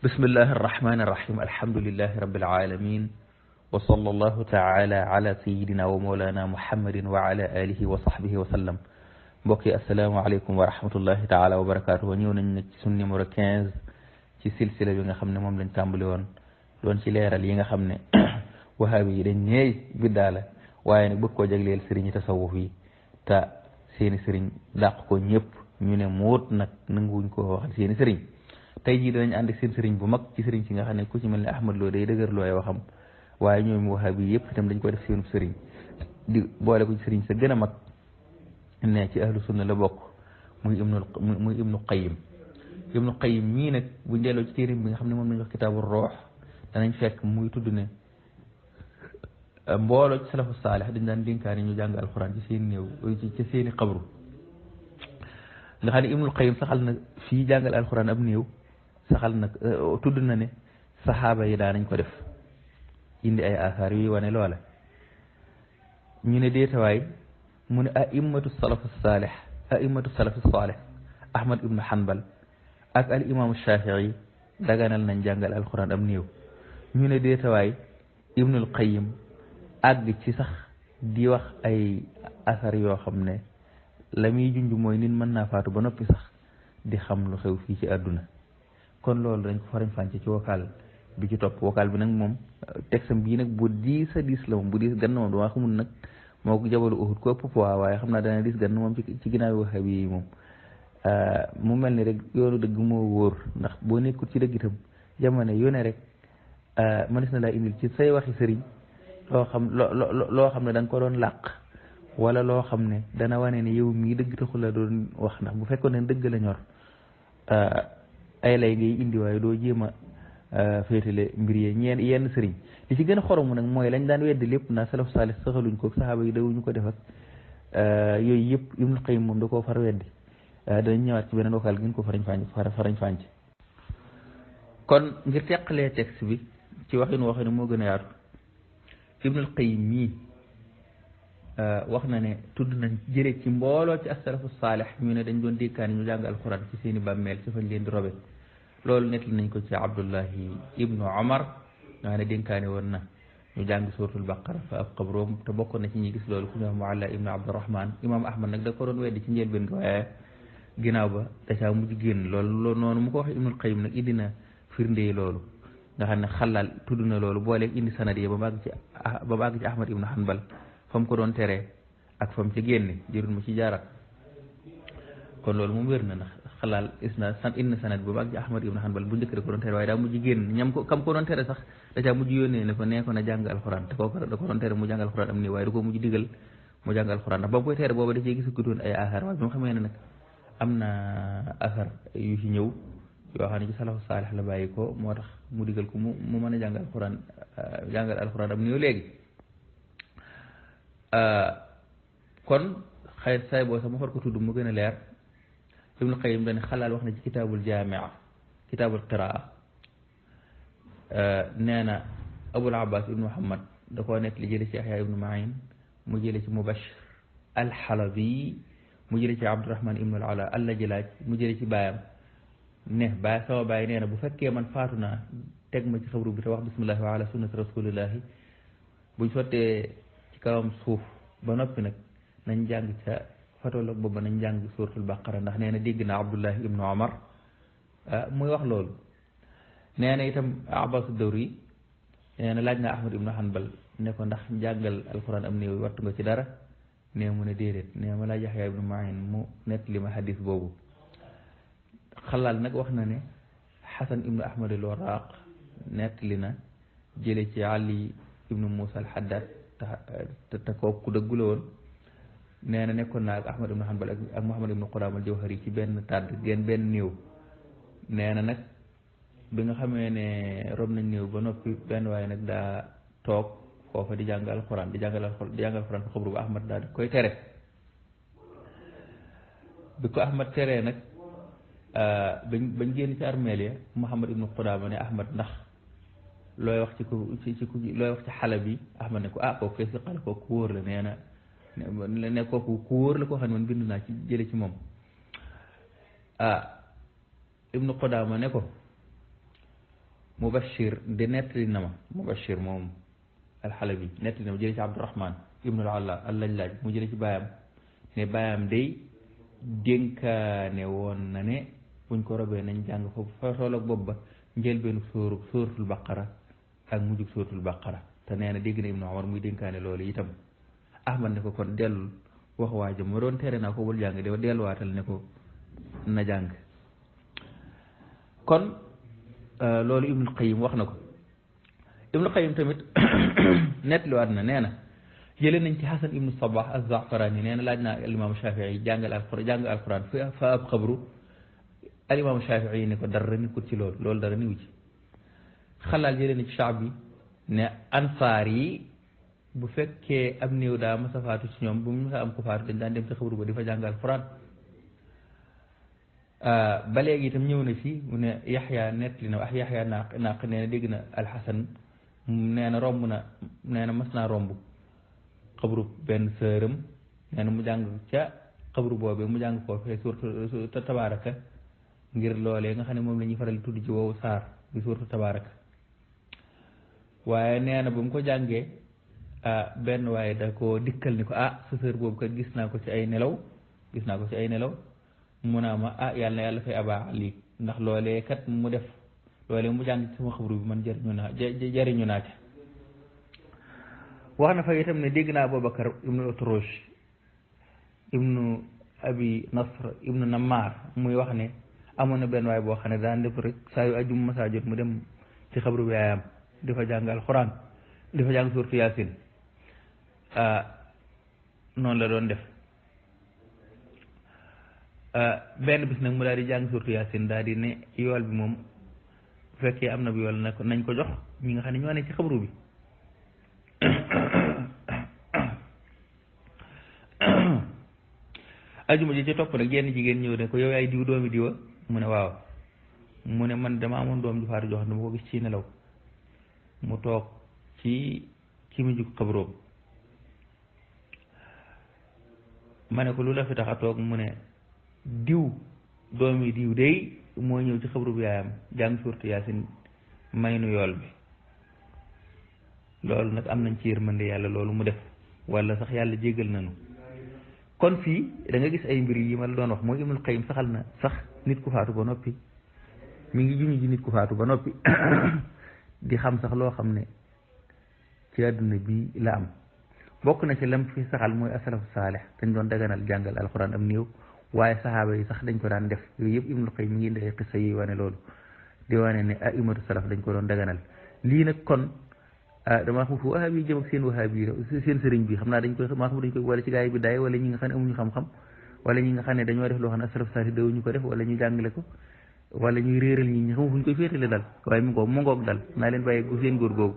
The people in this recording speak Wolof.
بسم الله الرحمن الرحيم الحمد لله رب العالمين وصلى الله تعالى على سيدنا ومولانا محمد وعلى آله وصحبه وسلم بوكي السلام عليكم ورحمة الله تعالى وبركاته ñëw nañ nag ci sunu numéro 15 ci silsila bi nga xam ne moom lañ tàmbali woon doon ci leeral yi nga xam ne wahabi yi dañ neey biddaa la waaye nag bëgg koo jagleel sëriñ tasawuf yi te seeni sëriñ dàq ko ñëpp ñu ne muut nag nanguwuñ koo waxal seeni sëriñ tey jii danañ ànd ak seen sëriñ bu mag ci sëriñ si nga xam ne ku ci mel ne Ahmad Lo day dëgër looy waxam waaye ñoom wahabi yëpp itam dañ ko def seenu sëriñ di boole ko ci sëriñ sa gën a mag ne ci ahlu sunna la bokk muy ibnu qayyim mii nag buñ delloo ci téerim bi nga xam ne moom lañ wax kitaabu roox danañ fekk muy tudd ne mbooloo ci salafu saalih dañ daan dénkaani ñu jàng alxuraan ci seen néew ci seeni xabru nga xam ne ibnu qayyim saxal na fii jàngal alxuraan ab néew saxal nag tudd na ne saxaaba yi daa nañ ko def indi ay asaar yuy wane loola ñu ne déetawaay mu ne a'immatu salafu saalih ahmad ibnu hanbal ak al imaamu shafii daganal nañ jàngal alxuraan ab néew ñu ne déetawaay ibnul qayyim àgg ci sax di wax ay asar yoo xam ne la muy junj mooy nit mën naa faatu ba noppi sax di xam lu xew fii ci àdduna kon loolu dañ ko farañ fànce ci vocal bi ci topp vocal bi nag moom texam bii nag bu diis a diis la moom bu diis gann moom damaa xamul nag moo ko jabalu Uhud ko ëpp poids waaye xam naa dana diis gann moom ci ginnaaw waxe bi moom mu mel ni rek yoonu dëgg moo wóor ndax boo nekkul ci dëgg itam jamono yu ne rek mënees na laa indil ci say waxi sëriñ loo xam ne da nga ko doon làq wala loo xam ne dana wane ne yow mii dëgg taxul la doon wax ndax bu fekkoon ne dëgg la ñor ay lay ngay indi waaye doo jéem a féetale mbir yi yenn sëriñ li ci gën a xoromu nag mooy lañ daan weddi lépp naa salaf saalih saxaluñ ko saxaaba yi dawuñu ko def ak yooyu yëpp Ibnul Qayyim moom da koo far weddi danañ ñëwaat ci beneen vocal gën ko farañ fànc kon ngir teqalee texte bi ci waxin waxee ne moo gën a yaatu Ibnul Qayyim mii wax na ne tudd nañ jëre ci mbooloo ci as-salafu saalih ñu ne dañ doon dékkaani ñu jàng alquran ci seeni bàmmeel ci fañ leen di robe loolu nettali nañ ko ci Abdullahi ibnu Omar nga ne dénkaani woon na ñu jàng suratul baqara fa ab qabroom te bokkoon na ci ñi gis loolu ku ñu wax Mualla ibnu Abdurahman imam Ahmad nag da ko doon weddi ci njëlbéen gi waaye ginnaaw ba dacaa mujj génn loolu noonu mu ko wax Ibnul Qayyim nag indi na firnde loolu nga xam ne xalaal tudd na loolu booleeg indi sanad yi ba bàgg ci Ahmad ibnu Hanbal fa mu ko doon teree ak fa mu ci génne jërul mu ci jaarat kon loolu moom wér na ndax xalaal indi sanad ba bàgg ci Ahmad ibnu Hanbal bu njëkk da ko doon tere waaye daa mujj génn kam ko doon tere sax da caa mujj yónnee ne ko nee ko na jàng alxuraan te kooku da ko doon tere mu jàng alxuraan am nii waaye da ko mujj digal mu jàng alxuraan ndax ba mu koy tere booba da cee gisukutoon ay asar waaye bi mu xamee ne nag am na asar yu ci ñëw yoo xam ne ci salafu saalih la bàyyi ko moo tax mu digal ko mu mën a jàngal alxuraan am néew léegi kon xëy saay boo sax ma far ko tudd mu gën a leer Ibnul Qayyim dañ xalaal wax na ci kitaabul jaamia kitaabul qiraa nee na Abul Abbas ibnu Muhammad da koo nekk li jële ci Yahya ibnu Ma'in mu jële ci Mubashir al-Halabi mu jële ci Abdurahman ibnu al-Ala al-Lajlaaj mu jële ci baayam ne sama baay nee na bu fekkee man faatu naa teg ma ci xabru bi te wax bismillahi wa ala sunnati rasulillahi buñ sottee ci kawam suuf ba noppi nag nañ jàng ca fatoloog booba nañ jàng suratul baqara ndax nee na dégg naa Abdullahi ibnu Omar muy wax loolu nee na itam Abbas Dawri nee na laaj naa Ahmad ibnu Hanbal ne ko ndax jàngal alquran am néew wattu nga ci dara nee mu ne déedéet nee ma laaj Yaxya ibnu Ma'in mu nett li ma hadis boobu xalaal nag wax na ne Xasan ibnu Ahmad al-Warraq nett li na jële ci Ali ibnu Musa al-Haddad te kooku ku dëggu la woon nee na nekkoon naa ak Ahmad ibnu Hanbal ak Muhammad ibnu Qudaama al-Jawhari ci benn tàdd benn néew nee na nag bi nga xamee ne rob nañ néew ba noppi benn waaye nag daa toog foofa di jàng alxuraan fa xabru ba Ahmad daal di koy tere bi ko Ahmad teree nag bañ génn ci armeel ya Muhammad ibnu Qudaama ne Ahmad ndax looy wax looy wax ci xale bi Ahmad ne ko kooku kay si xale kooku ku wóor la nee na ne kooku ku wóor la koo xam ne man bind naa ci jële ci moom ibnu Qudaama ne ko Mubashir de nettali na ma Mubashir moom alxalabi nettali na ma jëlee ci Abdurahman ibnul Alla al-Lajlaaj mu jëlee ci baayam ne baayam day dénkaane woon na ne buñ ko robee nañ jàng foofu fa tool ak bopp ba njëlbeenu sóoratul baqara ak mujjug sóoratul baqara te nee na dégg na Ibnu Omar muy dénkaane loolu itam Ahmad ne ko kon dellul wax waaja ma doon tere naa ko bul jàng de delluwaatal ne ko na jàng kon loolu Ibnul Qayyim wax na ko Ibnul Qayyim tamit nettaliwaat na nee na jëlee nañ ci Hasan ibnu Sabah az-Za'farani nee na laaj naa alimaamu Shafii jàng alquran fa ab xabru alimaamu Shafii ne ko dara nekkul ci loolu dara niwu ci xalaal jëlee na ci Shaabi ne ansaar yi bu fekkee am néew daa masa faatu ci ñoom bu mu masa am ko faatu dañ daan dem ci xabru ba di fa jàng alquran ba léegi itam ñëw na fi mu ne Yaxya nettali na wax Yaxya naaq nee na dégg na alxasan nee na romb na nee na mas naa romb xabru benn sëram nee na mu jàng ca xabru boobee mu jàng foofee suurtu tabaaraka ngir loolee nga xam ne moom la ñuy faral di tudd ci woowu saar bi suurtu tabaaraka waaye nee na ba mu ko jàngee benn waaye da ko dikkal ni ko sa sër boobu kat gis naa ko ci ay nelaw mu naa ma yàlla na yàlla fay abaa ali ndax loolee kat mu def loolee mu jàng ci sama xabru bi man jariñu naa ca wax na fa itam ne dégg naa Abubakar ibnu Utrush ibnu Abi Nasr ibnu Nammar muy wax ne amoon na benn waay boo xam ne daan def rek saa yu ajjuma masaa jot mu dem ci xabru bi yaayam di fa jàng alxuraan di fa jàng suurtu Yaasin noonu la doon def benn bis nag mu daal di jàng suurtu Yaasin daal di ne yool bi moom bu fekkee am na bu yool nañ ko jox ñi nga xam ne ñoo ne ci xabru bi ajuma ji ci topp nag jenn jigéen ñëw ne ko yow yaay diw doomi diwa mu ne waaw mu ne man dama amoon doom ju faatu jox dama ko gis ci nelaw mu toog ci mu jug xabroom ma ne ko lu la fi tax a toog mu ne diw doomi diw day moo ñëw ci xabru bi yaayam jàng suurtu Yaasin may nu yool bi loolu nag am nañ ci yërmande yàlla loolu mu def wala sax yàlla jéggal nañu kon fii da nga gis ay mbir yi ma la doon wax mooy Ibnul Qayyim saxal na sax nit ku faatu ba noppi mi ngi juñu ji nit ku faatu ba noppi di xam sax loo xam ne ci àdduna bi la am bokk na ci lam fi saxal mooy asalafu saalih dañ doon daganal jàngal alxuraan am néew waaye saxaaba yi sax dañ ko daan def yooyu yëpp Ibnul Qayyim mi ngi indi ay xissa yi wane loolu di wane ne aimatu salaf dañ ko doon daganal lii nag kon dama xam fu wahabi yi jëm ak seen wahabi yi seen sëriñ bi xam naa dañ koy wala ci gaa yi bi daay wala ñi nga xam ne amuñu xam-xam wala ñi nga xam ne dañoo def loo xam ne asalafu saalih dawuñu ko def wala ñu jàngale ko wala ñuy réeral ñi ñi xamu fu ñu koy féetale dal waaye mu ngoog dal naa leen bàyyi gu seen góor googu